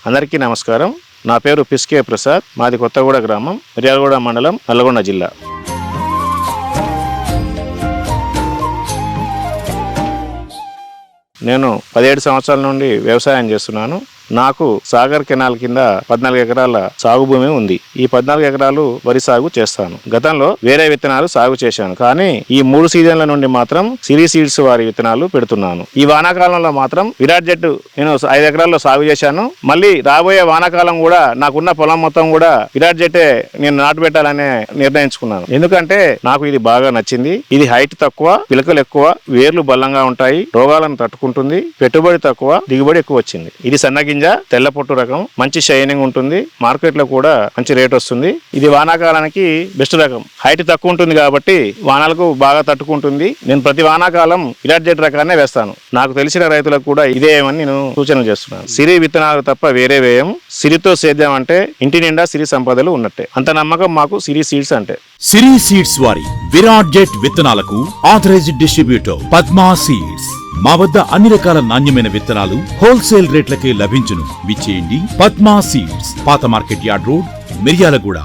అందరికీ నమస్కారం. నా పేరు పిస్కే ప్రసాద్. మాది కొత్తగూడ గ్రామం, మిర్యాలగూడ మండలం, నల్గొండ జిల్లా. నేను 17 సంవత్సరాల నుండి వ్యవసాయం చేస్తున్నాను. నాకు సాగర్ కెనాల్ కింద 14 ఎకరాల సాగు భూమి ఉంది. ఈ 14 ఎకరాలు వరి సాగు చేస్తాను. గతంలో వేరే విత్తనాలు సాగు చేశాను, కానీ ఈ 3 సీజన్ల నుండి మాత్రం సిరి సీడ్స్ వారి విత్తనాలు పెడుతున్నాను. ఈ వానాకాలంలో మాత్రం విరాట్ జెట్ నేను 5 ఎకరాల్లో సాగు చేశాను. మళ్ళీ రాబోయే వానాకాలం కూడా నాకున్న పొలం మొత్తం కూడా విరాట్ జెట్టే నేను నాటు పెట్టాలని నిర్ణయించుకున్నాను. ఎందుకంటే నాకు ఇది బాగా నచ్చింది. ఇది హైట్ తక్కువ, పిలకలు ఎక్కువ, వేర్లు బలంగా ఉంటాయి, రోగాలను తట్టుకుంటుంది, పెట్టుబడి తక్కువ, దిగుబడి ఎక్కువ వచ్చింది. ఇది సన్నగింజ, తెల్ల పొట్టు రకం, మంచి షైనింగ్ ఉంటుంది, మార్కెట్ లో కూడా మంచి రేట్ వస్తుంది. ఇది వానాకాలానికి బెస్ట్ రకం. హైట్ తక్కువ ఉంటుంది కాబట్టి వానాలకు బాగా తట్టుకుంటుంది. నేను ప్రతి వానాకాలం విరాట్ జెట్ రకాన్నే వేస్తాను. నాకు తెలిసిన రైతులకు కూడా ఇదే ఏమని నేను సూచనలు చేస్తున్నాను. సిరి విత్తనాలు తప్ప వేరే వేయం. సిరితో సేద్యం అంటే ఇంటి నిండా సిరి సంపదలు ఉన్నట్టే. అంత నమ్మకం మాకు సిరి సీడ్స్ అంటే. సిరి సీడ్స్ వారి విరాట్ జెట్ విత్తనాలకు ఆథరైజ్డ్ డిస్ట్రిబ్యూటర్ పద్మా సీడ్స్. మా వద్ద అన్ని రకాల నాణ్యమైన విత్తనాలు హోల్సేల్ రేట్లకే లభించును. విచ్చేయండి. పద్మా సీడ్స్, పాత మార్కెట్ యార్డ్ రోడ్, మిర్యాలగూడ.